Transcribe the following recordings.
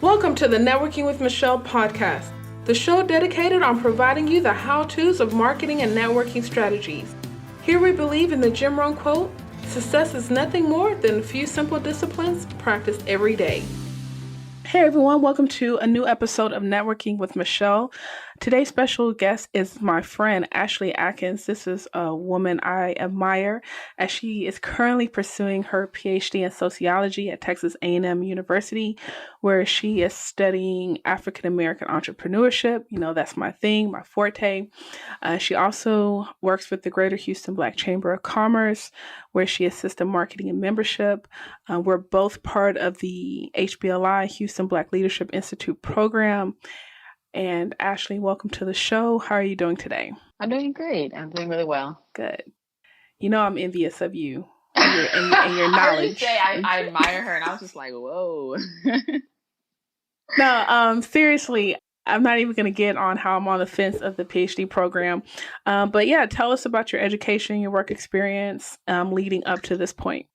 Welcome to the Networking with Michelle podcast, the show dedicated on providing you the how-tos of marketing and networking strategies. Here we believe in the Jim Rohn quote, success is nothing more than a few simple disciplines practiced every day. Hey everyone, welcome to a new episode of Networking with Michelle. Today's special guest is my friend, Asheli Atkins. This is a woman I admire as she is currently pursuing her PhD in sociology at Texas A&M University, where she is studying African-American entrepreneurship. You know, that's my thing, my forte. She also works with the Greater Houston Black Chamber of Commerce, where she assists in marketing and membership. We're both part of the HBLI, Houston Black Leadership Institute program. And Asheli, welcome to the show. How are you doing today? I'm doing great. I'm doing really well. Good. You know I'm envious of you and your knowledge. I admire her, and I was just like, whoa. No, seriously, I'm not even going to get on how I'm on the fence of the PhD program. But yeah, tell us about your education, your work experience leading up to this point.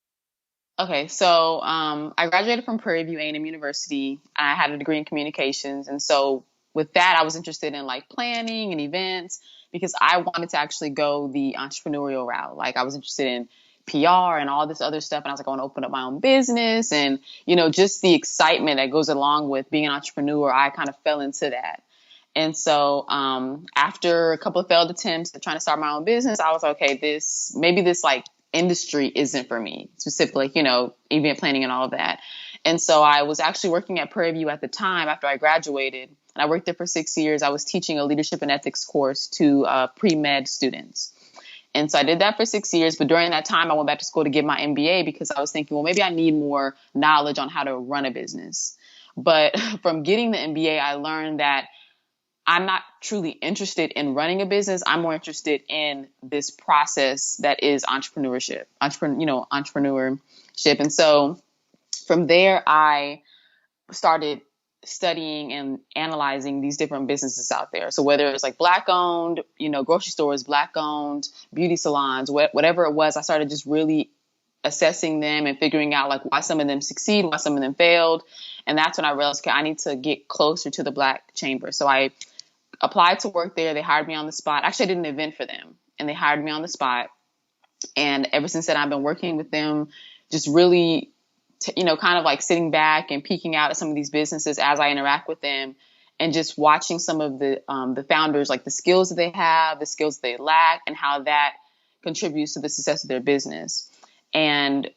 Okay, so I graduated from Prairie View A&M University. I had a degree in communications. And so with that, I was interested in like planning and events because I wanted to actually go the entrepreneurial route. Like I was interested in PR and all this other stuff. And I was like, I want to open up my own business. And, you know, just the excitement that goes along with being an entrepreneur, I kind of fell into that. And so after a couple of failed attempts at trying to start my own business, I was like, okay, maybe this like industry isn't for me, specifically, you know, event planning and all of that. And so I was actually working at Prairie View at the time after I graduated, and I worked there for 6 years. I was teaching a leadership and ethics course to pre-med students. And so I did that for 6 years. But during that time, I went back to school to get my MBA because I was thinking, well, maybe I need more knowledge on how to run a business. But from getting the MBA, I learned that I'm not truly interested in running a business. I'm more interested in this process that is entrepreneurship. And so from there, I started studying and analyzing these different businesses out there. So whether it's like Black owned, you know, grocery stores, Black owned, beauty salons, whatever it was, I started just really assessing them and figuring out like why some of them succeed, why some of them failed. And that's when I realized, okay, I need to get closer to the Black Chamber. So I applied to work there. They hired me on the spot. Actually, I did an event for them and they hired me on the spot. And ever since then, I've been working with them, just really, kind of like sitting back and peeking out at some of these businesses as I interact with them and just watching some of the founders, like the skills that they have, the skills they lack, and how that contributes to the success of their business. And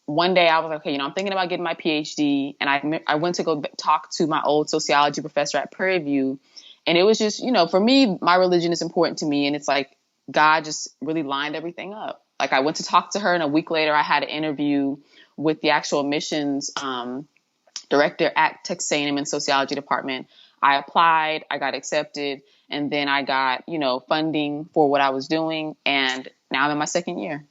one day I was like, okay, I'm thinking about getting my PhD. And I went to go talk to my old sociology professor at Prairie View. And it was just, for me, my religion is important to me. And it's like God just really lined everything up. Like I went to talk to her, and a week later I had an interview with the actual admissions director at Texas A&M in sociology department. I applied, I got accepted, and then I got, funding for what I was doing. And now I'm in my second year.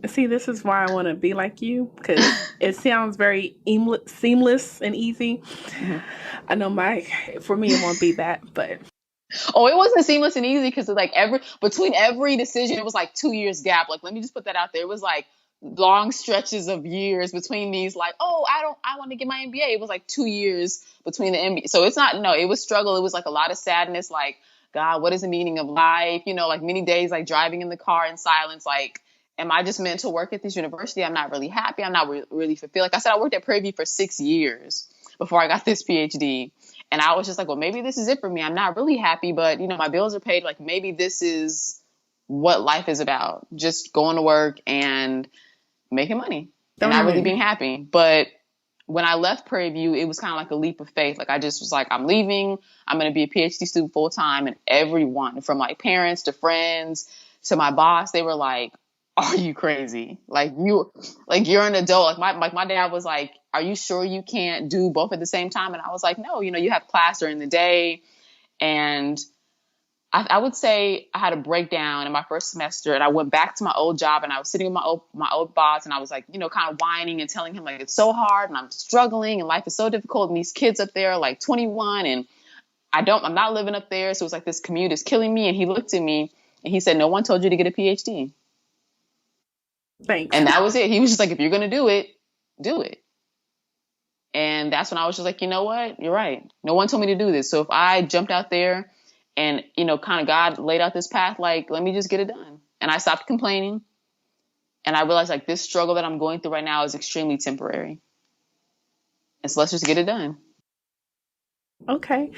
See, this is why I want to be like you, because it sounds very seamless and easy. Mm-hmm. I know for me, it won't be that, but. Oh, it wasn't seamless and easy because like between every decision, it was like 2 years gap. Like, let me just put that out there. It was like long stretches of years between these, like, I want to get my MBA. It was like 2 years between the MBA. So it was struggle. It was like a lot of sadness. Like, God, what is the meaning of life? Like many days, like driving in the car in silence, like, am I just meant to work at this university? I'm not really happy. I'm not really fulfilled. Like I said, I worked at Prairie View for 6 years before I got this PhD. And I was just like, well, maybe this is it for me. I'm not really happy, but, my bills are paid. Like maybe this is what life is about. Just going to work and making money and not really being happy. But when I left Prairie View, it was kind of like a leap of faith. Like I just was like, I'm leaving. I'm going to be a PhD student full time. And everyone from like parents to friends to my boss, they were like, are you crazy? Like you're an adult. Like my dad was like, are you sure you can't do both at the same time? And I was like, no, you have class during the day. And I would say I had a breakdown in my first semester, and I went back to my old job, and I was sitting with my old boss, and I was like, kind of whining and telling him like, it's so hard and I'm struggling and life is so difficult. And these kids up there are like 21 and I'm not living up there. So it's like this commute is killing me. And he looked at me and he said, no one told you to get a PhD. Thanks. And that was it. He was just like, if you're going to do it, do it. And that's when I was just like, you know what? You're right. No one told me to do this. So if I jumped out there and, kind of God laid out this path, like, let me just get it done. And I stopped complaining. And I realized like this struggle that I'm going through right now is extremely temporary. And so let's just get it done. Okay.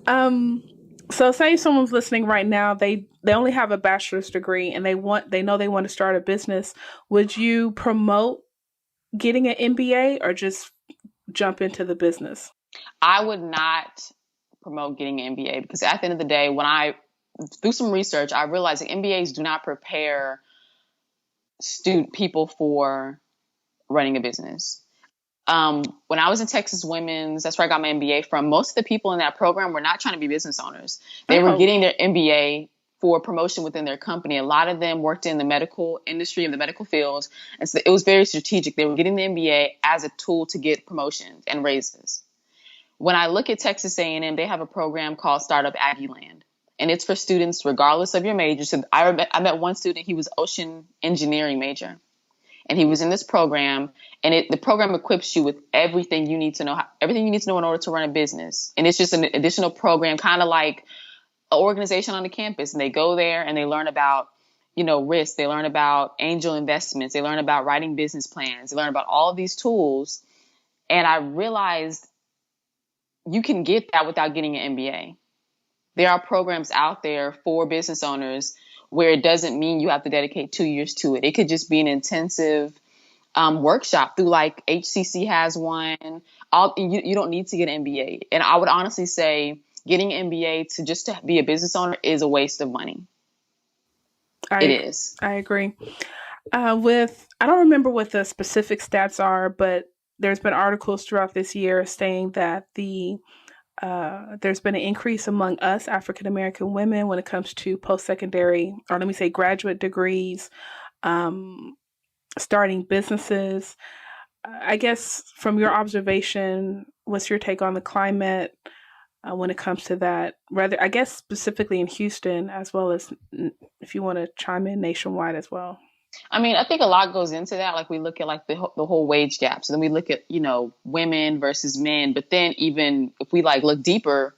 Um, so say someone's listening right now, they only have a bachelor's degree and they know they want to start a business. Would you promote getting an MBA or just jump into the business? I would not promote getting an MBA because at the end of the day, when I do some research, I realized that MBAs do not prepare student people for running a business. When I was in Texas Women's, that's where I got my MBA from. Most of the people in that program were not trying to be business owners. They were Oh, getting their MBA for promotion within their company. A lot of them worked in the medical industry, in the medical field. And so it was very strategic. They were getting the MBA as a tool to get promotions and raises. When I look at Texas A&M, they have a program called Startup Aggie Land. And it's for students regardless of your major. So I met one student, he was ocean engineering major. And he was in this program, and the program equips you with everything you need to know, everything you need to know in order to run a business. And it's just an additional program, kind of like an organization on the campus. And they go there and they learn about, risk. They learn about angel investments. They learn about writing business plans. They learn about all of these tools. And I realized you can get that without getting an MBA. There are programs out there for business owners where it doesn't mean you have to dedicate 2 years to it. It could just be an intensive workshop through like HCC has one. You don't need to get an MBA. And I would honestly say getting an MBA to be a business owner is a waste of money. It I is. I agree. With I don't remember what the specific stats are, but there's been articles throughout this year saying that there's been an increase among us African American women when it comes to post secondary, or let me say graduate degrees, um, starting businesses. I guess from your observation, what's your take on the climate when it comes to that? Rather, I guess specifically in Houston, as well as if you want to chime in nationwide as well. I mean, I think a lot goes into that. Like we look at like the whole wage gap. So then we look at, women versus men. But then even if we like look deeper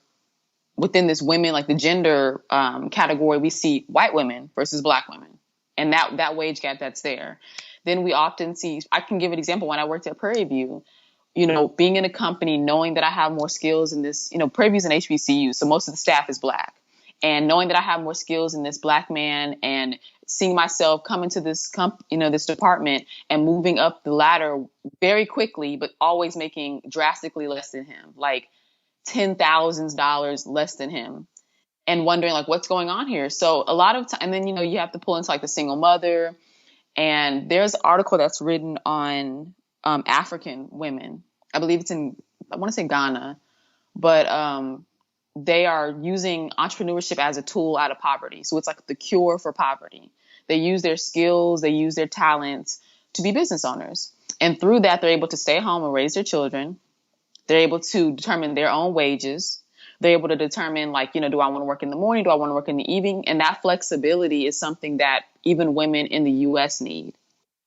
within this women, like the gender category, we see white women versus black women. And that wage gap that's there. Then we often see, I can give an example when I worked at Prairie View, being in a company, knowing that I have more skills in this, Prairie View's an HBCU, so most of the staff is black. And knowing that I have more skills in this black man and seeing myself come into this this department and moving up the ladder very quickly, but always making drastically less than him, like $10,000 less than him, and wondering like what's going on here. So a lot of time, and then you have to pull into like the single mother. And there's an article that's written on African women. I believe I want to say Ghana, but they are using entrepreneurship as a tool out of poverty. So it's like the cure for poverty. They use their skills, they use their talents to be business owners. And through that, they're able to stay home and raise their children. They're able to determine their own wages. They're able to determine like, do I want to work in the morning? Do I want to work in the evening? And that flexibility is something that even women in the US need.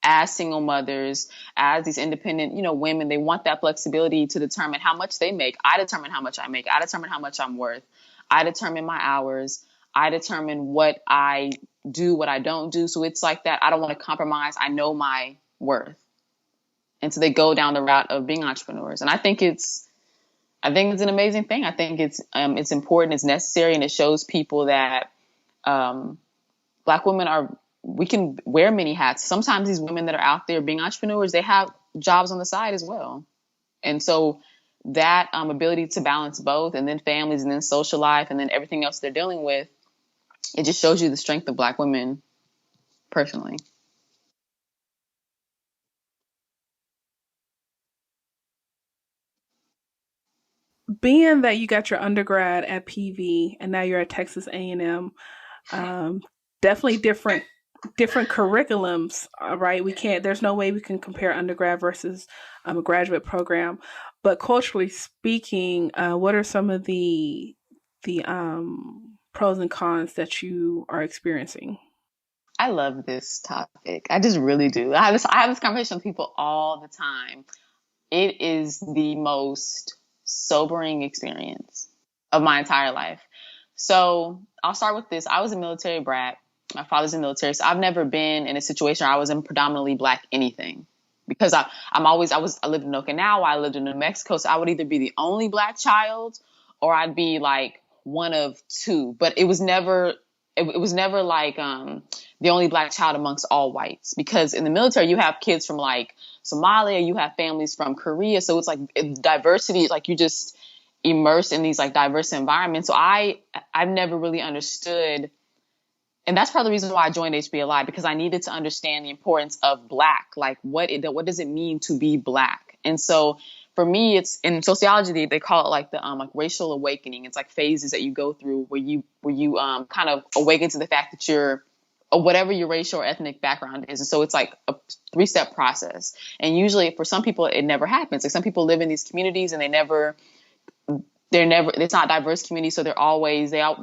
As single mothers, as these independent, women, they want that flexibility to determine how much they make. I determine how much I make. I determine how much I'm worth. I determine my hours. I determine what I do, what I don't do. So it's like that. I don't want to compromise. I know my worth. And so they go down the route of being entrepreneurs. And I think it's an amazing thing. I think it's important, it's necessary, and it shows people that Black women we can wear many hats. Sometimes these women that are out there being entrepreneurs, they have jobs on the side as well. And so that ability to balance both, and then families, and then social life, and then everything else they're dealing with, it just shows you the strength of Black women personally. Being that you got your undergrad at PV and now you're at Texas A&M, um, definitely different curriculums. Right, we can't. There's no way we can compare undergrad versus a graduate program. But culturally speaking, what are some of the pros and cons that you are experiencing? I love this topic. I just really do. I have this conversation with people all the time. it is the most sobering experience of my entire life. So I'll start with this. I was a military brat. My father's in the military, so I've never been in a situation where I was in predominantly Black anything. Because I lived in Okinawa, I lived in New Mexico, so I would either be the only Black child or I'd be like one of two. But it was never like the only Black child amongst all whites. Because in the military, you have kids from like Somalia, you have families from Korea, so it's like diversity. Like you just immersed in these like diverse environments. So I've never really understood, and that's part of the reason why I joined HBLI, because I needed to understand the importance of Black. Like what does it mean to be Black? And so for me, it's in sociology, they call it like the like racial awakening. It's like phases that you go through where you kind of awaken to the fact that you're, or whatever your racial or ethnic background is. And so it's like a 3-step process. And usually for some people, it never happens. Like some people live in these communities and it's not diverse community. So they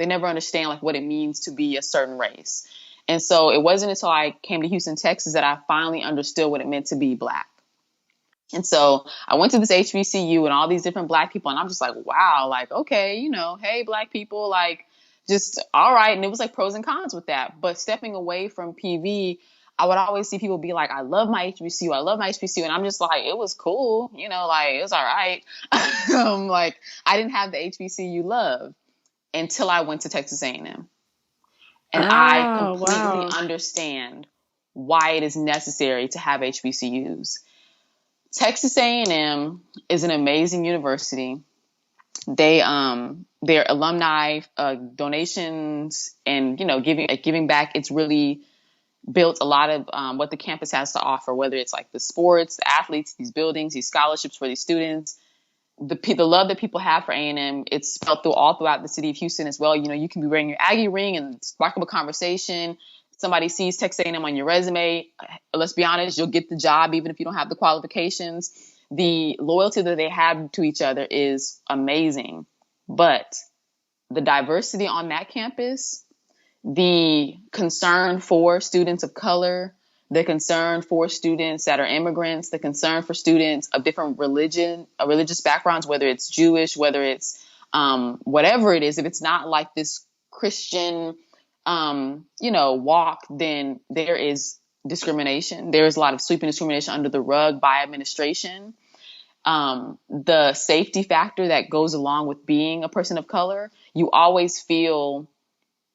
never understand like what it means to be a certain race. And so it wasn't until I came to Houston, Texas, that I finally understood what it meant to be Black. And so I went to this HBCU and all these different Black people, and I'm just like, wow, like, okay, hey, Black people, like, just all right. And it was like pros and cons with that. But stepping away from PV, I would always see people be like, I love my HBCU. I love my HBCU. And I'm just like, it was cool. Like it was all right. Like I didn't have the HBCU love until I went to Texas A&M. And I completely understand why it is necessary to have HBCUs. Texas A&M is an amazing university. Their alumni donations and giving back, it's really built a lot of what the campus has to offer, whether it's like the sports, the athletes, these buildings, these scholarships for these students, the love that people have for A&M. It's felt all throughout the city of Houston as well. You can be wearing your Aggie ring and spark up a conversation. Somebody sees Texas A&M on your resume, let's be honest, you'll get the job even if you don't have the qualifications. The loyalty that they have to each other is amazing. But the diversity on that campus, the concern for students of color, the concern for students that are immigrants, the concern for students of different religious backgrounds, whether it's Jewish, whether it's whatever it is, if it's not like this Christian walk, then there is discrimination. There is a lot of sweeping discrimination under the rug by administration. The safety factor that goes along with being a person of color, you always feel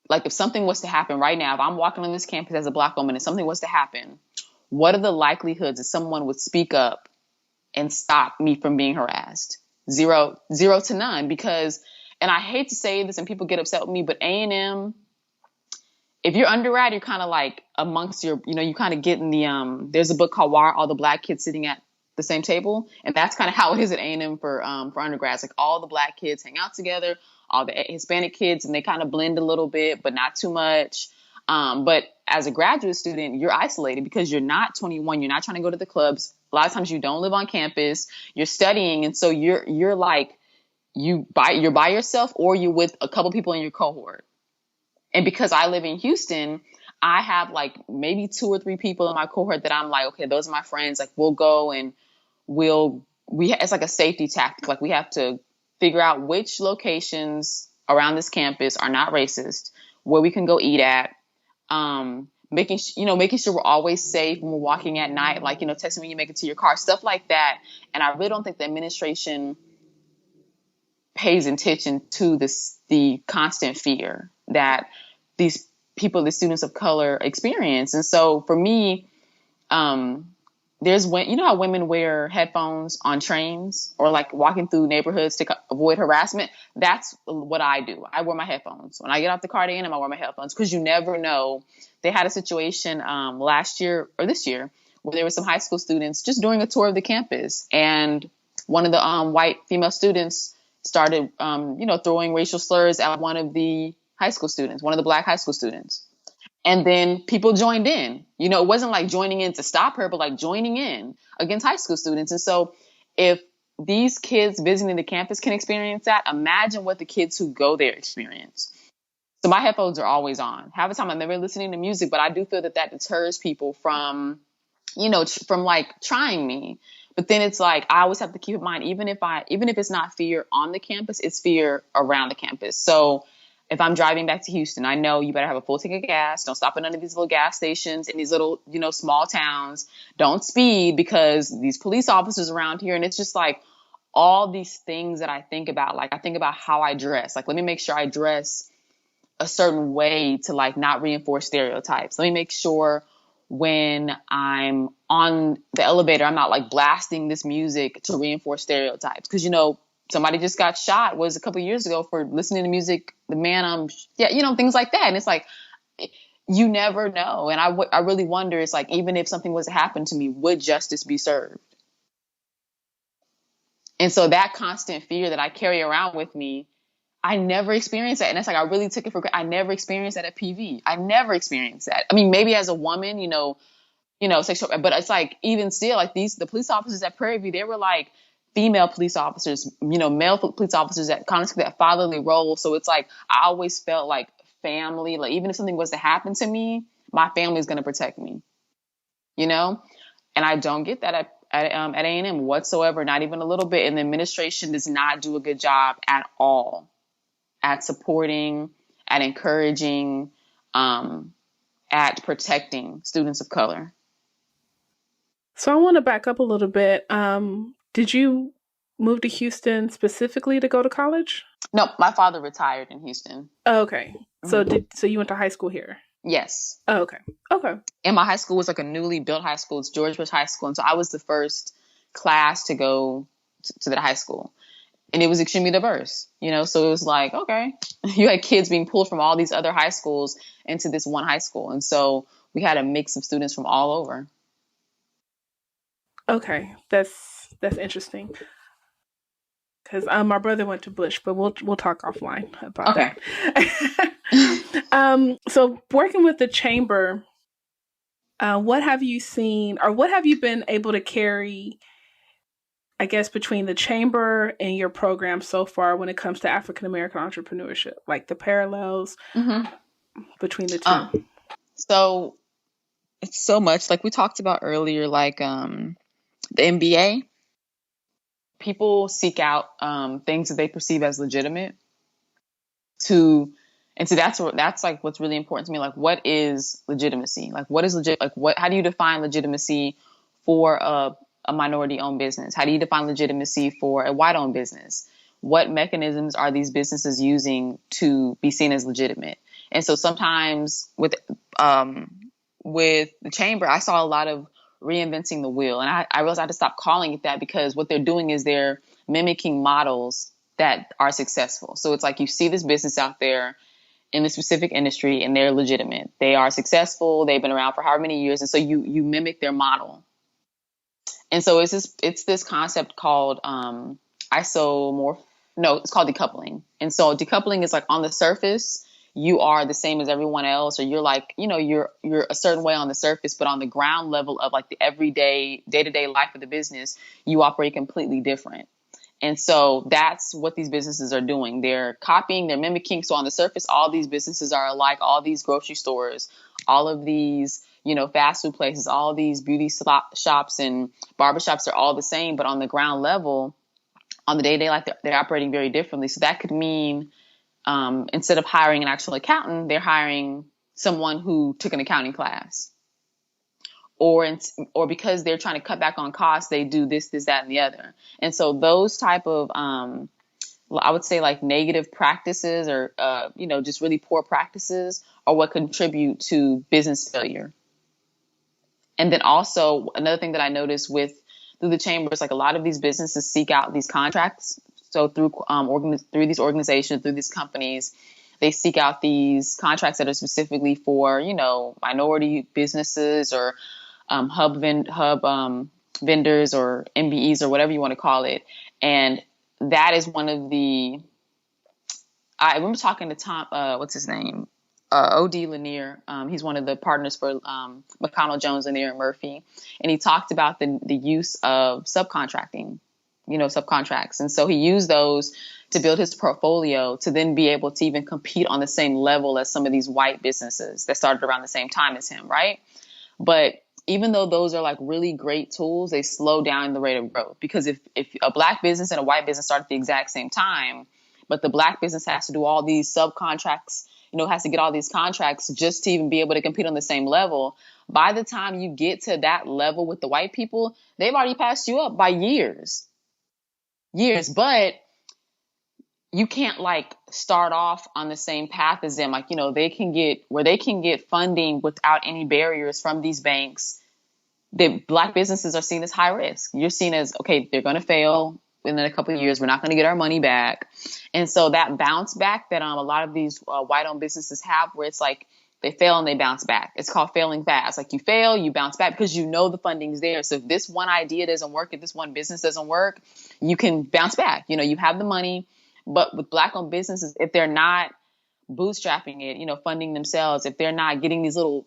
like if something was to happen right now, if I'm walking on this campus as a Black woman and something was to happen, what are the likelihoods that someone would speak up and stop me from being harassed? Zero to none. Because, and I hate to say this and people get upset with me, but A&M, if you're undergrad, you're kind of like amongst your, you kind of get in the, there's a book called Why Are All the Black Kids Sitting at the Same Table? And that's kind of how it is at A&M for undergrads. Like all the Black kids hang out together, all the Hispanic kids, and they kind of blend a little bit, but not too much. But as a graduate student, you're isolated because you're not 21. You're not trying to go to the clubs. A lot of times you don't live on campus. You're studying. And so you're like, you're by yourself or you're with a couple people in your cohort. And because I live in Houston, I have like maybe 2 or 3 people in my cohort that I'm like, okay, those are my friends. Like we'll go and it's like a safety tactic. Like we have to figure out which locations around this campus are not racist, where we can go eat at, making sure we're always safe when we're walking at night, like, texting when you make it to your car, stuff like that. And I really don't think the administration pays attention to the constant fear that these people, the students of color, experience. And so for me, there's how women wear headphones on trains or like walking through neighborhoods to avoid harassment. That's what I do. I wear my headphones when I get off the car to A&M. I wear my headphones because you never know. They had a situation last year or this year where there were some high school students just doing a tour of the campus, and one of the white female students started throwing racial slurs at one of the Black high school students. And then people joined in. It wasn't like joining in to stop her, but like joining in against high school students. And so if these kids visiting the campus can experience that, imagine what the kids who go there experience. So my headphones are always on. Half the time I'm never listening to music, but I do feel that deters people from like trying me. But then it's like, I always have to keep in mind, even if it's not fear on the campus, it's fear around the campus. So if I'm driving back to Houston, I know you better have a full tank of gas. Don't stop at none of these little gas stations in these little, small towns. Don't speed because these police officers around here. And it's just like all these things that I think about. Like, I think about how I dress. Like, let me make sure I dress a certain way to like not reinforce stereotypes. Let me make sure when I'm on the elevator, I'm not like blasting this music to reinforce stereotypes. Cause somebody just got shot was a couple of years ago for listening to music. The man, things like that. And it's like, you never know. And I really wonder, it's like, even if something was to happen to me, would justice be served? And so that constant fear that I carry around with me, I never experienced that. And it's like, I really took it for granted. I never experienced that at PV. I never experienced that. I mean, maybe as a woman, sexual, but it's like, even still, like the police officers at Prairie View, they were like female police officers, male police officers that kind of took that fatherly role. So it's like, I always felt like family, like even if something was to happen to me, my family is going to protect me, and I don't get that at A&M whatsoever, not even a little bit. And the administration does not do a good job at all at supporting, at encouraging, at protecting students of color. So I want to back up a little bit. Did you move to Houston specifically to go to college? No, my father retired in Houston. Oh, okay. So so you went to high school here? Yes. Oh, okay. Okay. And my high school was like a newly built high school. It's George Bush High School. And so I was the first class to go to that high school. And it was extremely diverse, so it was like, okay, you had kids being pulled from all these other high schools into this one high school. And so we had a mix of students from all over. Okay. That's interesting. Because my brother went to Bush, but we'll talk offline about that. So working with the chamber, what have you seen, or what have you been able to carry, I guess, between the chamber and your program so far when it comes to African American entrepreneurship, like the parallels between the two? So it's so much, like we talked about earlier, like the MBA. People seek out things that they perceive as legitimate so that's like what's really important to me. Like, what is legitimacy? Like, what is legit? Like, how do you define legitimacy for a minority-owned business? How do you define legitimacy for a white-owned business? What mechanisms are these businesses using to be seen as legitimate? And so sometimes with the chamber, I saw a lot of reinventing the wheel. And I realized I had to stop calling it that, because what they're doing is they're mimicking models that are successful. So it's like, you see this business out there in the specific industry and they're legitimate. They are successful. They've been around for however many years. And so you mimic their model. And so it's this concept called it's called decoupling. And so decoupling is like, on the surface, you are the same as everyone else, or you're like, you're a certain way on the surface, but on the ground level of like the everyday day-to-day life of the business, you operate completely different. And so that's what these businesses are doing. They're copying, they're mimicking. So on the surface, all these businesses are alike. All these grocery stores, all of these, fast food places, all these beauty shops and barbershops are all the same. But on the ground level, on the day-to-day life, they're operating very differently. So that could mean instead of hiring an actual accountant, they're hiring someone who took an accounting class. Or because they're trying to cut back on costs, they do this, that, and the other. And so those type of, I would say, like, negative practices or, just really poor practices are what contribute to business failure. And then also another thing that I noticed through the chamber is, like, a lot of these businesses seek out these contracts. So through these organizations, through these companies, they seek out these contracts that are specifically for, minority businesses or hub vendors or MBEs or whatever you want to call it. And that is one of I remember talking to Tom, what's his name? O.D. Lanier. He's one of the partners for McConnell Jones, Lanier and Murphy. And he talked about the use of subcontracting, subcontracts. And so he used those to build his portfolio to then be able to even compete on the same level as some of these white businesses that started around the same time as him, right? But even though those are like really great tools, they slow down the rate of growth. Because if a Black business and a white business start at the exact same time, but the Black business has to do all these subcontracts, has to get all these contracts just to even be able to compete on the same level. By the time you get to that level with the white people, they've already passed you up by years. But you can't like start off on the same path as them. Like, they can get funding without any barriers from these banks. The Black businesses are seen as high risk. You're seen as, okay, they're going to fail within a couple of years. We're not going to get our money back. And so that bounce back that a lot of these white-owned businesses have, where it's like they fail and they bounce back. It's called failing fast. Like, you fail, you bounce back because the funding's there. So if this one idea doesn't work, if this one business doesn't work, you can bounce back. You have the money. But with Black-owned businesses, if they're not bootstrapping it, funding themselves, if they're not getting these little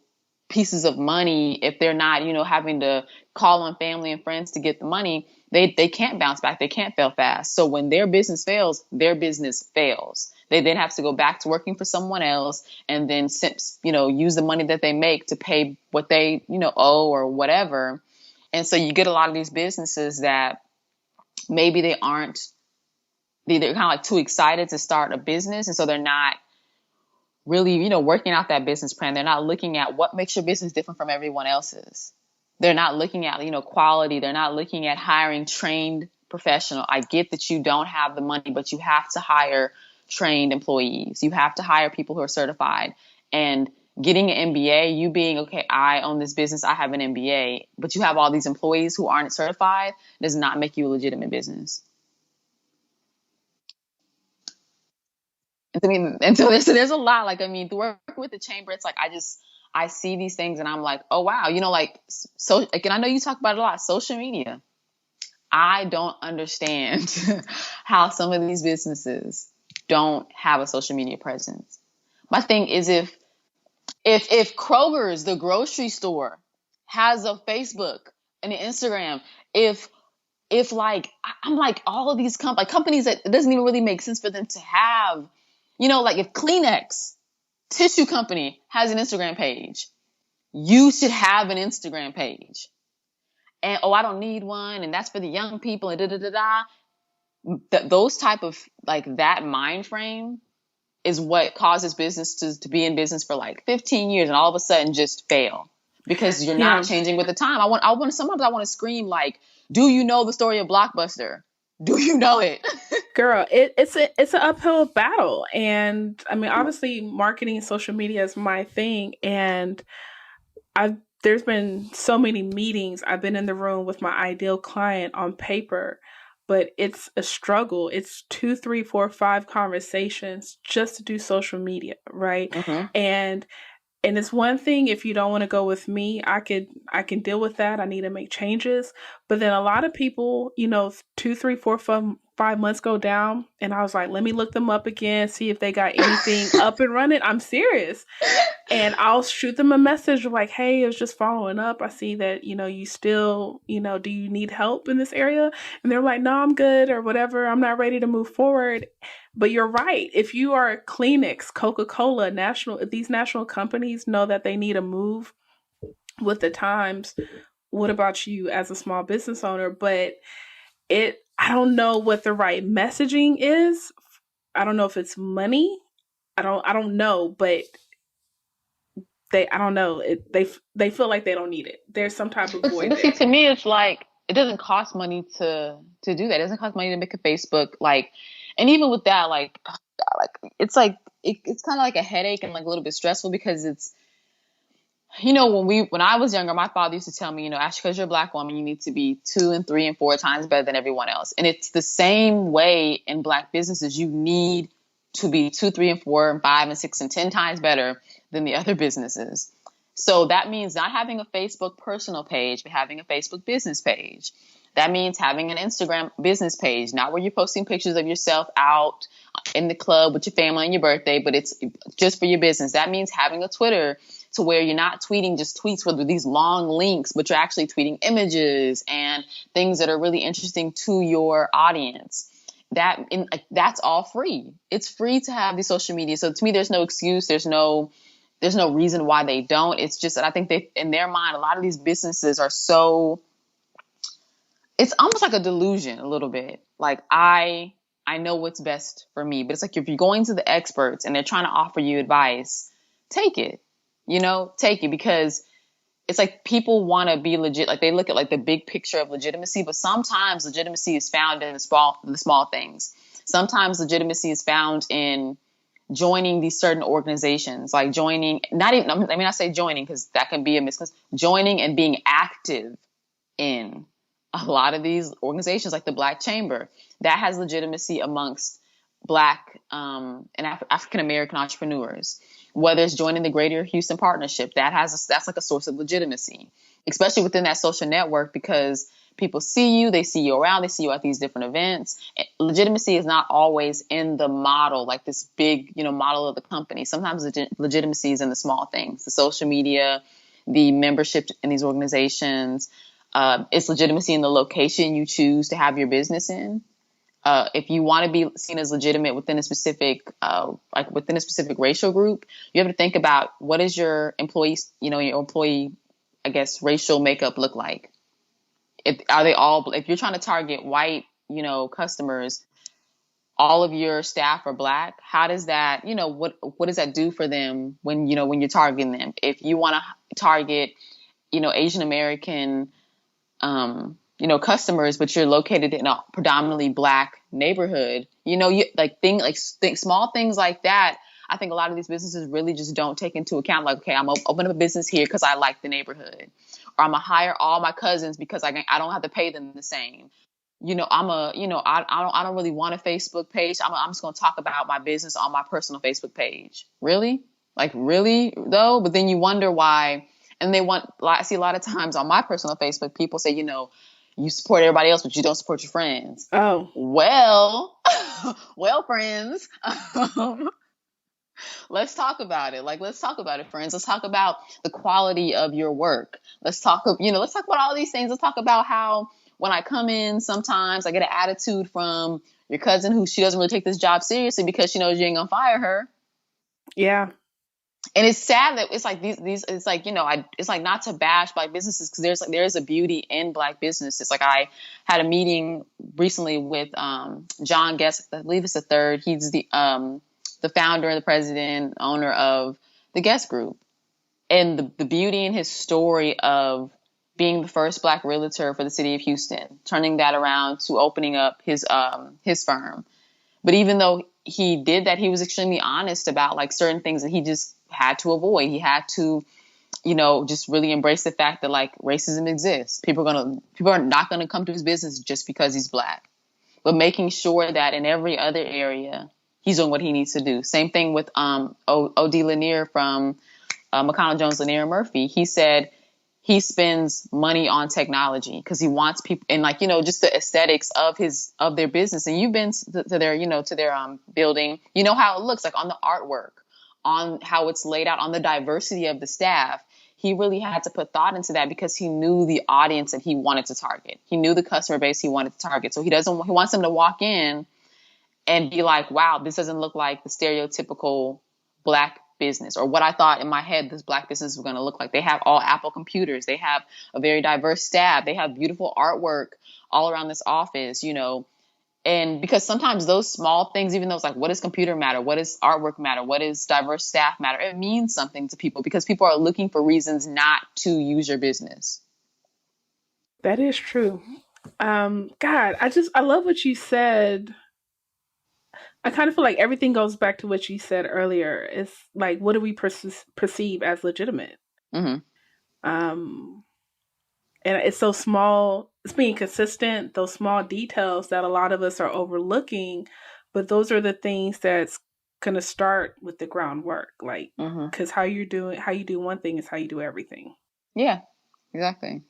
pieces of money, if they're not, having to call on family and friends to get the money, they can't bounce back. They can't fail fast. So when their business fails, their business fails. They then have to go back to working for someone else and then, use the money that they make to pay what they, owe or whatever. And so you get a lot of these businesses that maybe they're kind of like too excited to start a business. And so they're not really, working out that business plan. They're not looking at what makes your business different from everyone else's. They're not looking at, quality. They're not looking at hiring trained professional. I get that you don't have the money, but you have to hire trained employees. You have to hire people who are certified. And getting an MBA, you being, okay, I own this business, I have an MBA, but you have all these employees who aren't certified, does not make you a legitimate business. And so there's a lot, like, to work with the chamber, it's like, I see these things and I'm like, oh, wow. So like, and I know you talk about it a lot, social media. I don't understand how some of these businesses don't have a social media presence. My thing is, if Kroger's, the grocery store, has a Facebook and an Instagram, if like, I'm like, all of these companies that it doesn't even really make sense for them to have, like if Kleenex tissue company has an Instagram page, you should have an Instagram page. And, I don't need one, and that's for the young people, and those type of, like, that mind frame is what causes business to be in business for like 15 years and all of a sudden just fail because you're not changing with the time. Sometimes I want to scream, like, do you know the story of Blockbuster? Do you know it? Girl, it's an uphill battle. And obviously marketing and social media is my thing. And there's been so many meetings. I've been in the room with my ideal client on paper, but it's a struggle. It's 2, 3, 4, 5 conversations just to do social media, right? Mm-hmm. And it's one thing if you don't want to go with me, I can deal with that. I need to make changes. But then a lot of people, 2, 3, 4, 5 months go down, and I was like, let me look them up again, see if they got anything up and running. I'm serious. And I'll shoot them a message like, hey, I was just following up. I see that, you still, do you need help in this area? And they're like, no, I'm good or whatever. I'm not ready to move forward. But you're right. If you are Kleenex, Coca-Cola, these national companies know that they need a move with the times. What about you as a small business owner? But I don't know what the right messaging is. I don't know if it's money. I don't know, but I don't know. They feel like they don't need it. There's some type of void. But see, to me, it's like, it doesn't cost money to do that. It doesn't cost money to make a Facebook, like, and even with that, like it's kind of like a headache and like a little bit stressful because it's, when I was younger, my father used to tell me, Ashley, because you're a Black woman, you need to be 2 and 3 and 4 times better than everyone else. And it's the same way in Black businesses. You need to be 2, 3 and 4 and 5 and 6 and 10 times better than the other businesses. So that means not having a Facebook personal page, but having a Facebook business page. That means having an Instagram business page, not where you're posting pictures of yourself out in the club with your family on your birthday, but it's just for your business. That means having a Twitter to where you're not tweeting just tweets with these long links, but you're actually tweeting images and things that are really interesting to your audience. That's all free. It's free to have the social media. So to me, there's no excuse. There's no there's no reason why they don't. It's just that I think they, in their mind, a lot of these businesses are so, it's almost like a delusion a little bit. Like I know what's best for me, but it's like if you're going to the experts and they're trying to offer you advice, take it. Take it, because it's like people want to be legit. Like they look at like the big picture of legitimacy, but sometimes legitimacy is found in the small things. Sometimes legitimacy is found in joining these certain organizations, like joining, not even, I mean, I say joining because that can be a misconception, joining and being active in a lot of these organizations, like the Black Chamber, that has legitimacy amongst Black and African American entrepreneurs. Whether it's joining the Greater Houston Partnership, that's like a source of legitimacy, especially within that social network, because people see you, they see you around, they see you at these different events. Legitimacy is not always in the model, like this big, model of the company. Sometimes legitimacy is in the small things, the social media, the membership in these organizations. It's legitimacy in the location you choose to have your business in. If you want to be seen as legitimate within a specific, within a specific racial group, you have to think about what is your employee, I guess, racial makeup look like. If you're trying to target white, customers, all of your staff are Black, how does that, what does that do for them when you're targeting them? If you want to target, Asian American, customers, but you're located in a predominantly Black neighborhood, small things like that. I think a lot of these businesses really just don't take into account, like, okay, I'm opening up a business here because I like the neighborhood, or I'm gonna hire all my cousins because I don't have to pay them the same. I don't really want a Facebook page. I'm just gonna talk about my business on my personal Facebook page. Really? Like, really though? But then you wonder why. And I see a lot of times on my personal Facebook, people say, you support everybody else, but you don't support your friends. Oh, well, well, friends, let's talk about it. Like, let's talk about it, friends. Let's talk about the quality of your work. Let's talk about all these things. Let's talk about how when I come in, sometimes I get an attitude from your cousin who she doesn't really take this job seriously because she knows you ain't gonna fire her. yeah. And it's sad that it's like these it's like, it's like not to bash Black businesses, because there's a beauty in Black businesses. Like, I had a meeting recently with John Guest, I believe it's the third. He's the founder, the president, owner of the Guest Group. And the beauty in his story of being the first Black realtor for the city of Houston, turning that around to opening up his firm. But even though he did that, he was extremely honest about like certain things that he just had to avoid. He had to, just really embrace the fact that like racism exists. People are not going to come to his business just because he's Black, but making sure that in every other area he's doing what he needs to do. Same thing with O.D. Lanier from McConnell Jones, Lanier and Murphy. He said he spends money on technology because he wants people, and like, just the aesthetics of their business. And you've been to their building, how it looks like on the artwork, on how it's laid out, on the diversity of the staff. He really had to put thought into that because he knew the audience that he wanted to target. He knew the customer base he wanted to target. So he wants them to walk in and be like, wow, this doesn't look like the stereotypical Black business, or what I thought in my head this Black business was going to look like. They have all Apple computers. They have a very diverse staff. They have beautiful artwork all around this office, and because sometimes those small things, even though it's like, what does computer matter? What does artwork matter? What does diverse staff matter? It means something to people because people are looking for reasons not to use your business. That is true. God, I love what you said. I kind of feel like everything goes back to what you said earlier. It's like, what do we perceive as legitimate? Mm-hmm. Um, and it's so small. It's being consistent. Those small details that a lot of us are overlooking, but those are the things that's gonna start with the groundwork. Like, because how you do one thing is how you do everything. Yeah, exactly.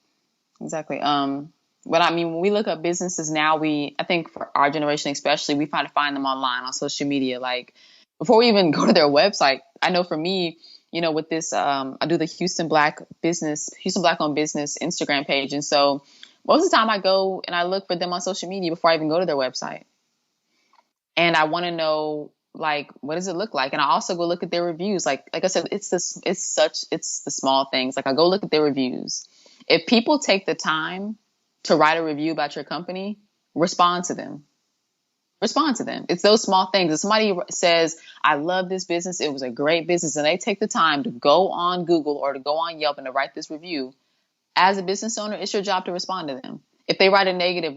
But I mean, when we look up businesses now, I think for our generation especially, we find them online on social media. Like, before we even go to their website, I know for me, with this, I do the Houston Black owned business Instagram page. And so most of the time I go and I look for them on social media before I even go to their website. And I want to know like, what does it look like? And I also go look at their reviews. Like I said, it's the small things. Like, I go look at their reviews. If people take the time to write a review about your company, respond to them. Respond to them. It's those small things. If somebody says, I love this business, it was a great business, and they take the time to go on Google or to go on Yelp and to write this review, as a business owner, it's your job to respond to them. If they write a negative,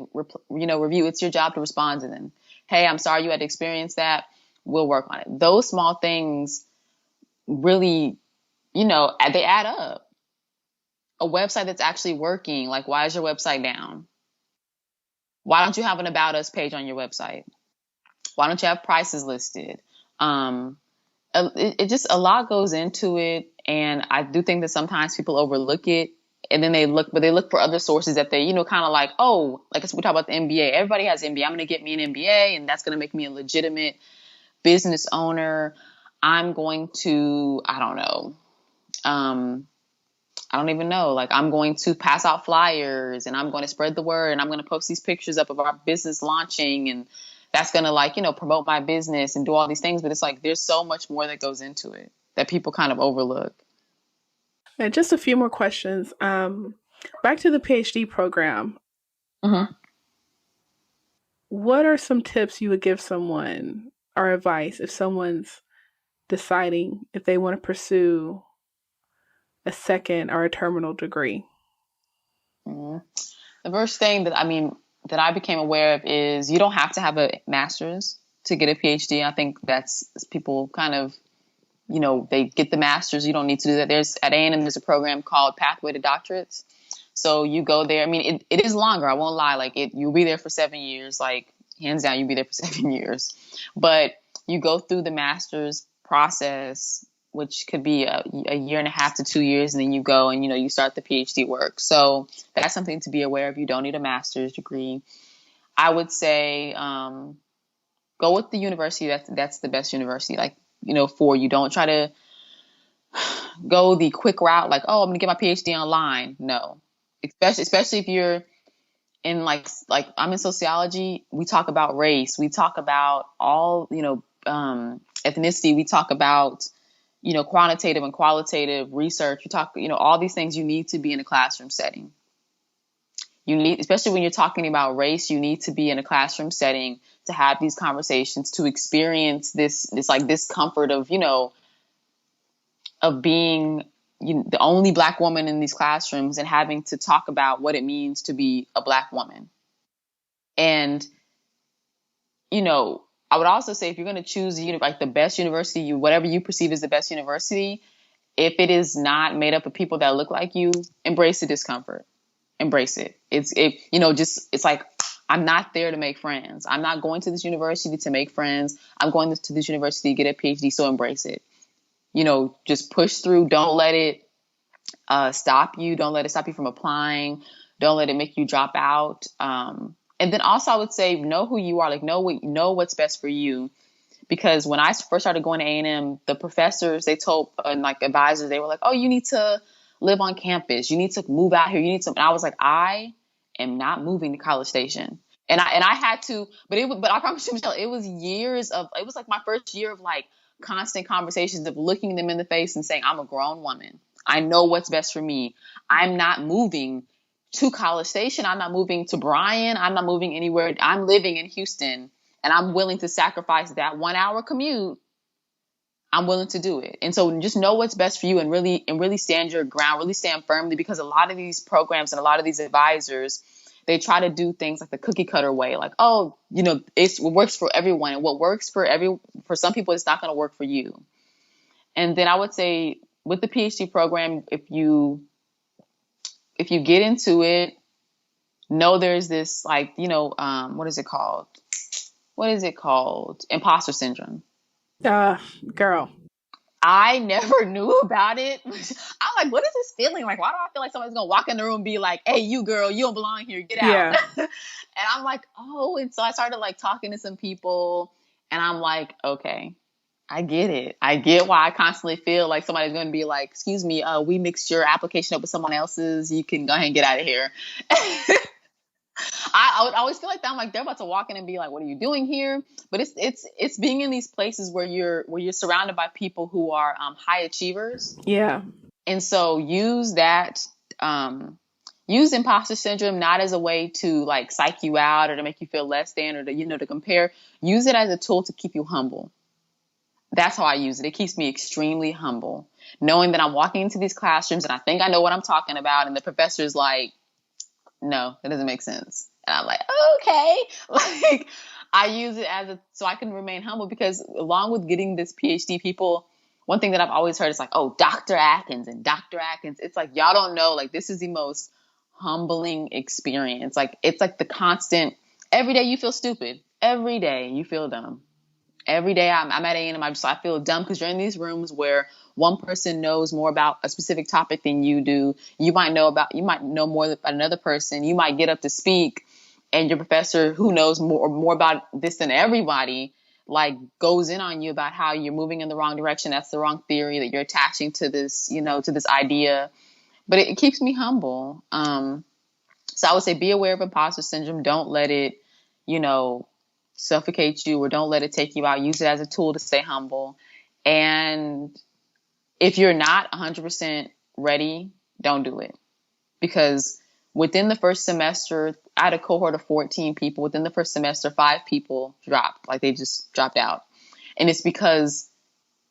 review, it's your job to respond to them. Hey, I'm sorry you had to experience that. We'll work on it. Those small things really, they add up. A website that's actually working, like, why is your website down? Why don't you have an About Us page on your website? Why don't you have prices listed? It just, a lot goes into it. And I do think that sometimes people overlook it. And then they look for other sources that they, kind of like, oh, like we talk about the MBA. Everybody has MBA. I'm going to get me an MBA, and that's going to make me a legitimate business owner. I'm going to, I don't know. I don't even know. Like, I'm going to pass out flyers, and I'm going to spread the word, and I'm going to post these pictures up of our business launching, and that's going to, promote my business and do all these things. But it's like, there's so much more that goes into it that people kind of overlook. And just a few more questions. Back to the PhD program. Mm-hmm. What are some tips you would give someone, or advice, if someone's deciding if they want to pursue a second or a terminal degree? Mm-hmm. The first thing that I became aware of is you don't have to have a master's to get a PhD. I think that's people kind of, they get the master's. You don't need to do that. At A&M, there's a program called Pathway to Doctorates. So you go there. I mean, it is longer. I won't lie. Like, you'll be there for 7 years. Like, hands down, you'll be there for 7 years. But you go through the master's process, which could be a year and a half to 2 years, and then you go and you start the PhD work. So that's something to be aware of. You don't need a master's degree. I would say go with the university that's the best university. Like, for you. Don't try to go the quick route. Like, oh, I'm gonna get my PhD online. No, especially if you're in like I'm in sociology. We talk about race. We talk about all ethnicity. We talk about quantitative and qualitative research. We talk all these things. You need to be in a classroom setting. You need, especially when you're talking about race, you need to be in a classroom setting to have these conversations, to experience this comfort of of being the only Black woman in these classrooms and having to talk about what it means to be a Black woman. And, I would also say, if you're going to choose like the best university, whatever you perceive as the best university, if it is not made up of people that look like you, embrace the discomfort. Embrace it. It's like, I'm not there to make friends. I'm not going to this university to make friends. I'm going to this university to get a PhD. So embrace it. Just push through. Don't let it stop you. Don't let it stop you from applying. Don't let it make you drop out. And then also, I would say, know who you are. Like, know what's best for you. Because when I first started going to A&M, the professors, they told, and like advisors, they were like, oh, you need to live on campus. You need to move out here. You need to. And I was like, I am not moving to College Station. And I had to, but I promise you, Michelle, it was like my first year of like constant conversations of looking them in the face and saying, I'm a grown woman. I know what's best for me. I'm not moving to College Station. I'm not moving to Bryan. I'm not moving anywhere. I'm living in Houston, and I'm willing to sacrifice that 1 hour commute. I'm willing to do it. And so just know what's best for you, and really stand your ground, really stand firmly, because a lot of these programs and a lot of these advisors, they try to do things like the cookie cutter way. Like, oh, it works for everyone. And what works for some people, it's not going to work for you. And then I would say, with the PhD program, if you get into it, know there's this like, what is it called? Imposter syndrome. Girl. I never knew about it. I'm like, what is this feeling? Like, why do I feel like somebody's going to walk in the room and be like, hey, you girl, you don't belong here. Get out. Yeah. And I'm like, oh, and so I started like talking to some people, and I'm like, okay, I get it. I get why I constantly feel like somebody's going to be like, excuse me, we mixed your application up with someone else's. You can go ahead and get out of here. I would always feel like that. I'm like, they're about to walk in and be like, what are you doing here? But it's being in these places where you're surrounded by people who are high achievers. Yeah. And so um, use imposter syndrome not as a way to like psych you out or to make you feel less than or to, to compare. Use it as a tool to keep you humble. That's how I use it. It keeps me extremely humble, knowing that I'm walking into these classrooms and I think I know what I'm talking about. And the professor's like, no, that doesn't make sense. And I'm like, okay. Like, I use it so I can remain humble, because along with getting this PhD, people, one thing that I've always heard is like, oh, Dr. Atkins and Dr. Atkins. It's like, y'all don't know, like, this is the most humbling experience. Like, it's like the constant, every day you feel stupid. Every day you feel dumb. Every day I'm at A&M, I feel dumb because you're in these rooms where one person knows more about a specific topic than you do. You might know more about another person. You might get up to speak, and your professor, who knows more about this than everybody, like goes in on you about how you're moving in the wrong direction. That's the wrong theory that you're attaching to this, to this idea. But it keeps me humble. So I would say be aware of imposter syndrome. Don't let it, suffocate you, or don't let it take you out. Use it as a tool to stay humble. And if you're not 100% ready, don't do it. Because within the first semester, I had a cohort of 14 people. Within the first semester, 5 people dropped. Like, they just dropped out. And it's because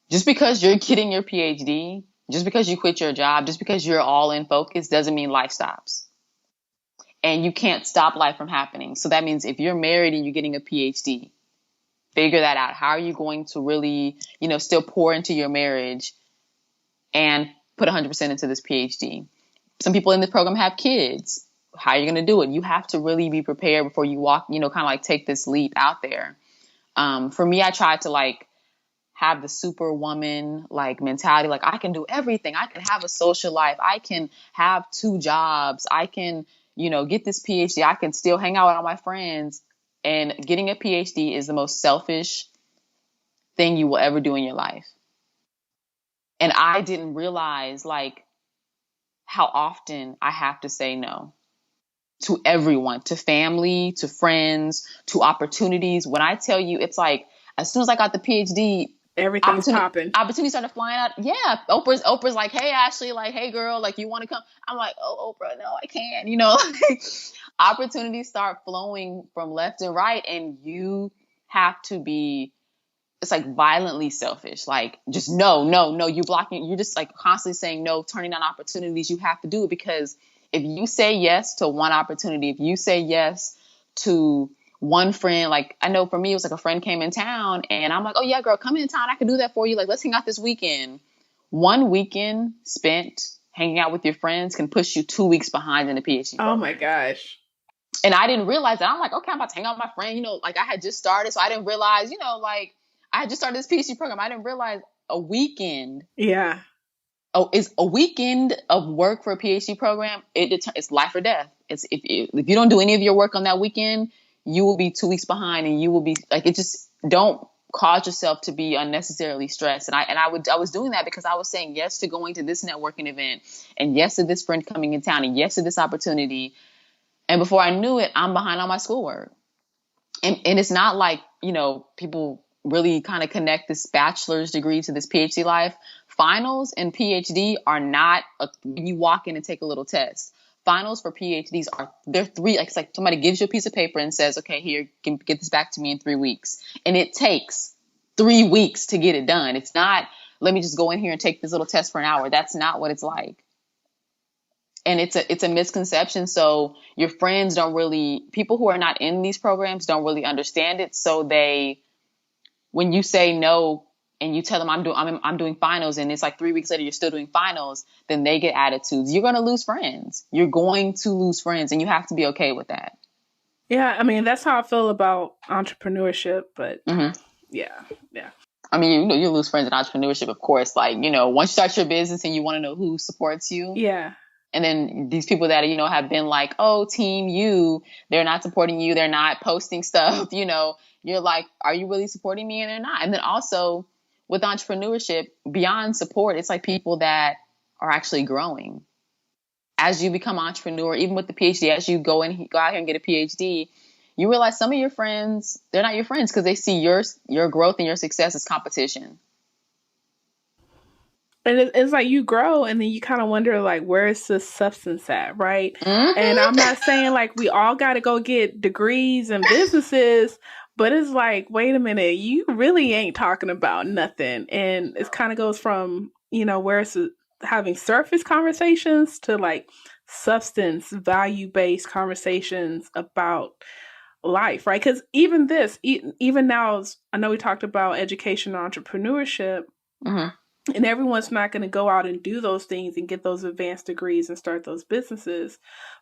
just because you're getting your PhD, just because you quit your job, just because you're all in focus, doesn't mean life stops. And you can't stop life from happening. So that means if you're married and you're getting a PhD, figure that out. How are you going to really, still pour into your marriage and put 100% into this PhD? Some people in the program have kids. How are you going to do it? You have to really be prepared before you walk, kind of like take this leap out there. For me, I tried to like have the superwoman like mentality. Like, I can do everything. I can have a social life. I can have 2 jobs. I can, get this PhD. I can still hang out with all my friends. And getting a PhD is the most selfish thing you will ever do in your life. And I didn't realize like how often I have to say no to everyone, to family, to friends, to opportunities. When I tell you, it's like, as soon as I got the PhD, Everything's popping. opportunities started flying out. Yeah. Oprah's like, hey, Ashley, like, hey girl, like, you want to come? I'm like, oh, Oprah, no, I can't, like, opportunities start flowing from left and right. And you have to be, it's like violently selfish. Like, just no, you're just like constantly saying no, turning down opportunities. You have to do it, because if you say yes to one opportunity, if you say yes to one friend, like, I know for me, it was like a friend came in town and I'm like, oh yeah, girl, come in town. I can do that for you. Like, let's hang out this weekend. One weekend spent hanging out with your friends can push you 2 weeks behind in the PhD program. Oh my gosh. And I didn't realize that. I'm like, okay, I'm about to hang out with my friend, like, I had just started. So I didn't realize, like, I had just started this PhD program. I didn't realize a weekend. Yeah. Oh, is a weekend of work for a PhD program. It's life or death. It's if you don't do any of your work on that weekend, you will be 2 weeks behind, and you will be like, it just, don't cause yourself to be unnecessarily stressed. And I was doing that because I was saying yes to going to this networking event, and yes to this friend coming in town, and yes to this opportunity. And before I knew it, I'm behind on my schoolwork. And it's not like, people really kind of connect this bachelor's degree to this PhD life. Finals and PhD are not when you walk in and take a little test. Finals for PhDs they're 3, like, it's like somebody gives you a piece of paper and says, okay, here, get this back to me in 3 weeks. And it takes 3 weeks to get it done. It's not, let me just go in here and take this little test for an hour. That's not what it's like. And it's a misconception. So your friends people who are not in these programs don't really understand it. So when you say no and you tell them I'm doing finals, and it's like 3 weeks later you're still doing finals, then they get attitudes. You're going to lose friends. You're going to lose friends, and you have to be okay with that. Yeah, I mean, that's how I feel about entrepreneurship, but Mm-hmm. yeah. I mean, you lose friends in entrepreneurship, of course. Like, once you start your business and you want to know who supports you. Yeah. And then these people that, have been like, oh, team you, they're not supporting you. They're not posting stuff, you're like, are you really supporting me? And they're not. And then also with entrepreneurship, beyond support, it's like people that are actually growing as you become an entrepreneur, even with the PhD, as you go out here and get a PhD, you realize some of your friends, they're not your friends because they see your growth and your success as competition. And it's like you grow and then you kind of wonder, like, where's the substance at, right? And I'm Mm-hmm. not saying like we all got to go get degrees and businesses, but it's like, wait a minute, you really ain't talking about nothing. And it kind of goes from, where it's having surface conversations to like substance, value based conversations about life, right? Because even this, even now, I know we talked about education and entrepreneurship, Mm-hmm. and everyone's not going to go out and do those things and get those advanced degrees and start those businesses.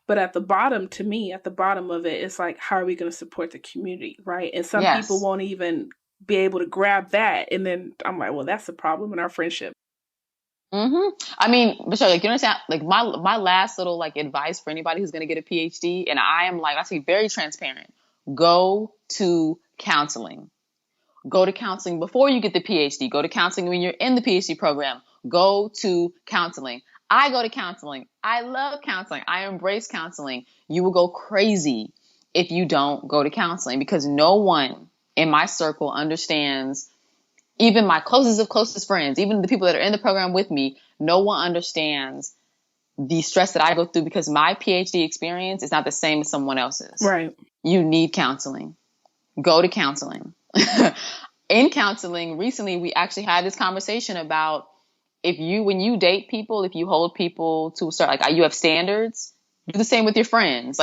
But at the bottom, to me, at the bottom of it, it's like, how are we going to support the community, right? And some people Yes. won't even be able to grab that. And then I'm like, well, that's a problem in our friendship. Mm-hmm. I mean, Michelle, like you understand, like my last little like advice for anybody who's going to get a PhD, and I am like I say very transparent. Go to counseling. Go to counseling before you get the PhD. Go to counseling when you're in the PhD program. Go to counseling. I go to counseling. I love counseling. I embrace counseling. You will go crazy if you don't go to counseling because no one in my circle understands, even my closest of closest friends, even the people that are in the program with me, no one understands the stress that I go through because my PhD experience is not the same as someone else's. Right. You need counseling. Go to counseling. In counseling, recently, we actually had this conversation about when you date people, if you hold people to a certain, like you have standards, do the same with your friends.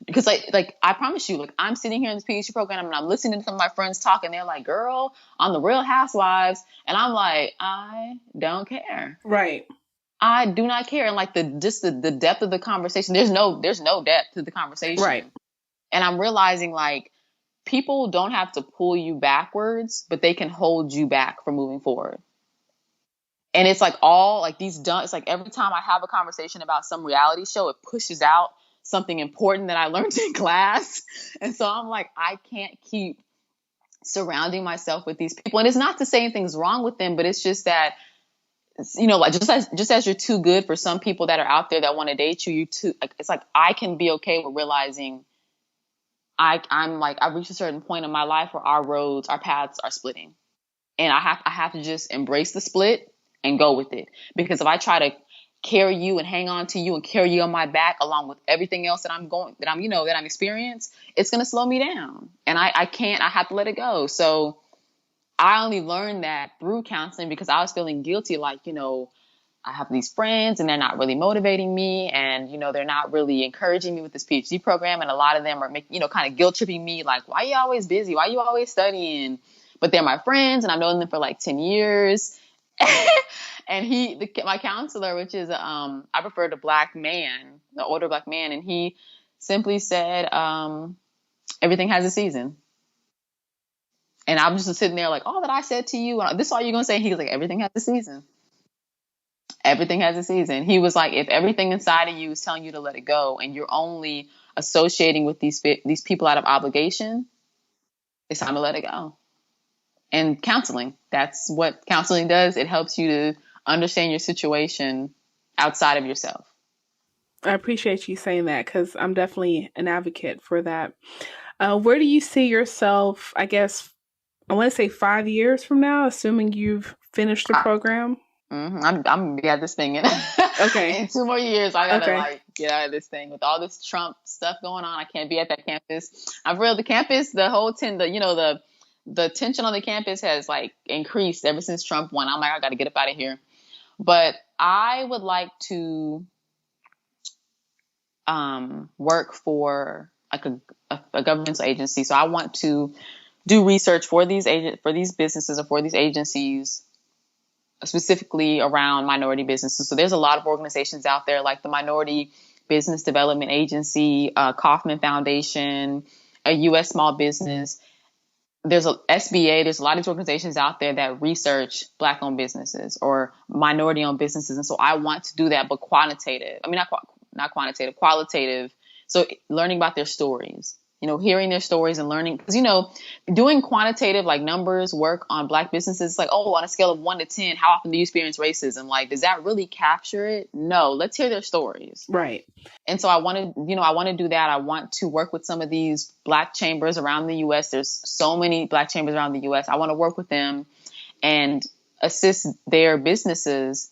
Because I promise you, like I'm sitting here in this PhD program and I'm listening to some of my friends talk and they're like, girl, on the Real Housewives. And I'm like, I don't care. Right. I do not care. And like the depth of the conversation, there's no depth to the Right. conversation. And I'm realizing like, people don't have to pull you backwards, but they can hold you back from moving forward. And it's like it's like every time I have a conversation about some reality show, it pushes out something important that I learned in class. And so I'm like, I can't keep surrounding myself with these people. And it's not to say anything's wrong with them, but it's just that, like just as you're too good for some people that are out there that want to date you, it's like I can be okay with realizing I'm like I've reached a certain point in my life where our paths are splitting, and I have to just embrace the split and go with it. Because if I try to carry you and hang on to you and carry you on my back along with everything else that I'm experienced, it's gonna slow me down, and I can't. I have to let it go. So I only learned that through counseling because I was feeling guilty, like I have these friends and they're not really motivating me and, they're not really encouraging me with this PhD program. And a lot of them are kind of guilt tripping me like, why are you always busy? Why are you always studying? But they're my friends and I've known them for like 10 years. And my counselor, which is, I prefer the older black man. And he simply said, everything has a season. And I was just sitting there like, all that I said to you, this is all you're going to say. He was like, everything has a season. Everything has a season. He was like, if everything inside of you is telling you to let it go and you're only associating with these people out of obligation, it's time to let it go. And counseling, that's what counseling does. It helps you to understand your situation outside of yourself. I appreciate you saying that because I'm definitely an advocate for that. Where do you see yourself, I guess, I want to say 5 years from now, assuming you've finished the program? I'm gonna be at this thing in, Okay. in 2 more years. I gotta Okay. like get out of this thing with all this Trump stuff going on. I can't be at that campus. I've read the campus, the whole the tension on the campus has like increased ever since Trump won. I'm like, I gotta get up out of here. But I would like to work for like a governmental agency. So I want to do research for these businesses or for these agencies, specifically around minority businesses. So there's a lot of organizations out there like the Minority Business Development Agency, Kauffman Foundation, a U.S. Small Business. There's a SBA. There's a lot of these organizations out there that research Black-owned businesses or minority-owned businesses. And so I want to do that, but quantitative. I mean, not quantitative, qualitative. So learning about their stories hearing their stories and learning, because, doing quantitative like numbers work on Black businesses, like, oh, on a scale of 1 to 10, how often do you experience racism? Like, does that really capture it? No, let's hear their stories. Right. And so I want to do that. I want to work with some of these Black chambers around the U.S. There's so many Black chambers around the U.S. I want to work with them and assist their businesses,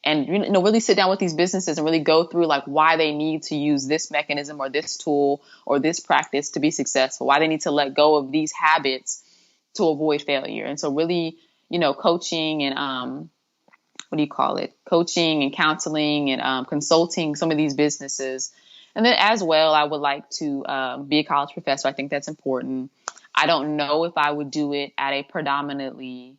and really sit down with these businesses and really go through like why they need to use this mechanism or this tool or this practice to be successful, why they need to let go of these habits to avoid failure. And so really, coaching and coaching and counseling and consulting some of these businesses. And then as well, I would like to be a college professor. I think that's important. I don't know if I would do it at a predominantly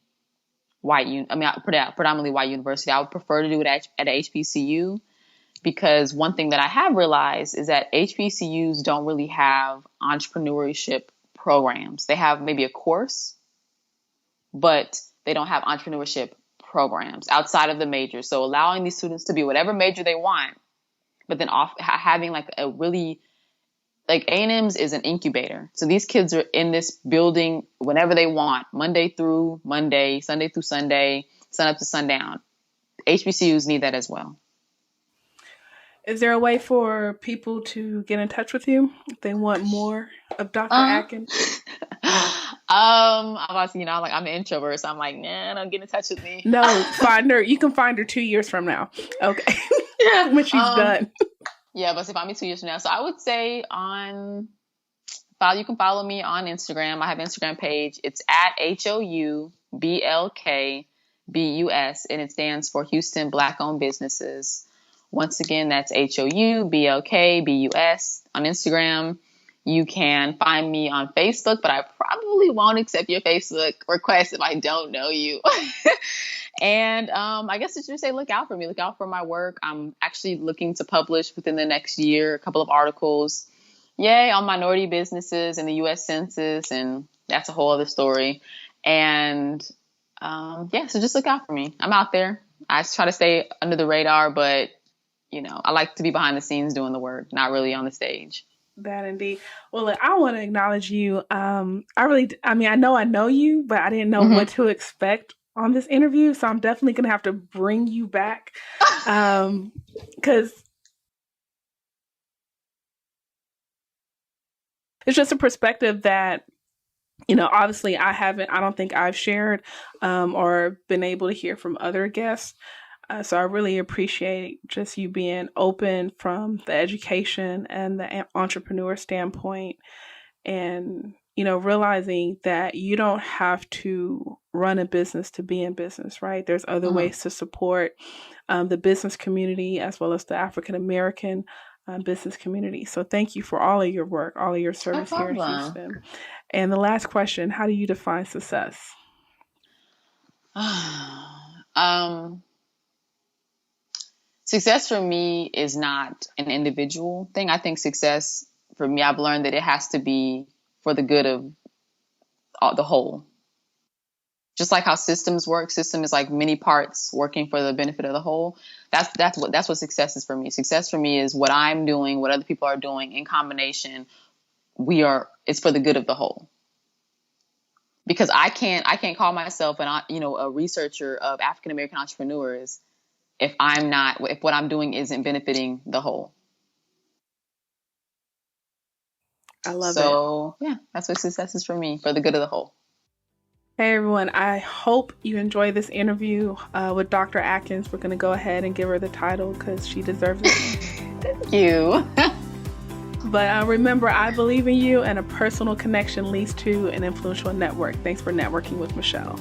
white university. I would prefer to do it at HBCU, because one thing that I have realized is that HBCUs don't really have entrepreneurship programs. They have maybe a course, but they don't have entrepreneurship programs outside of the major. So allowing these students to be whatever major they want, but then having like a really, like A&M's is an incubator. So these kids are in this building whenever they want, Monday through Monday, Sunday through Sunday, sun up to sundown. HBCUs need that as well. Is there a way for people to get in touch with you if they want more of Dr. Atkins? I'm an introvert, so I'm like, nah, don't get in touch with me. No, find her. You can find her 2 years from now. Okay. Yeah. When she's done. Yeah, but if I'm 2 years from now. So I would say you can follow me on Instagram. I have an Instagram page. It's at HOUBLKBUS, and it stands for Houston Black-Owned Businesses. Once again, that's HOUBLKBUS on Instagram. You can find me on Facebook, but I probably won't accept your Facebook request if I don't know you. And I guess I should say, look out for me. Look out for my work. I'm actually looking to publish within the next year a couple of articles, on minority businesses and the U.S. Census, and that's a whole other story. And so just look out for me. I'm out there. I try to stay under the radar, but I like to be behind the scenes doing the work, not really on the stage. That indeed. Well, look, I want to acknowledge you. I know you, but I didn't know what to expect on this interview. So I'm definitely going to have to bring you back. Because it's just a perspective that, obviously I don't think I've shared or been able to hear from other guests. So I really appreciate just you being open from the education and the entrepreneur standpoint, and, realizing that you don't have to run a business to be in business, right? There's other ways to support the business community as well as the African American business community. So thank you for all of your work, all of your service here in Houston. And the last question, how do you define success? Success for me is not an individual thing. I think success for me, I've learned that it has to be for the good of the whole. Just like how systems work, system is like many parts working for the benefit of the whole. That's what success is for me. Success for me is what I'm doing, what other people are doing in combination. It's for the good of the whole. Because I can't call myself a researcher of African American entrepreneurs if what I'm doing isn't benefiting the whole. I love it. So yeah, that's what success is for me, for the good of the whole. Hey everyone, I hope you enjoyed this interview with Dr. Atkins. We're going to go ahead and give her the title because she deserves it. Thank you. But remember, I believe in you, and a personal connection leads to an influential network. Thanks for networking with Michelle.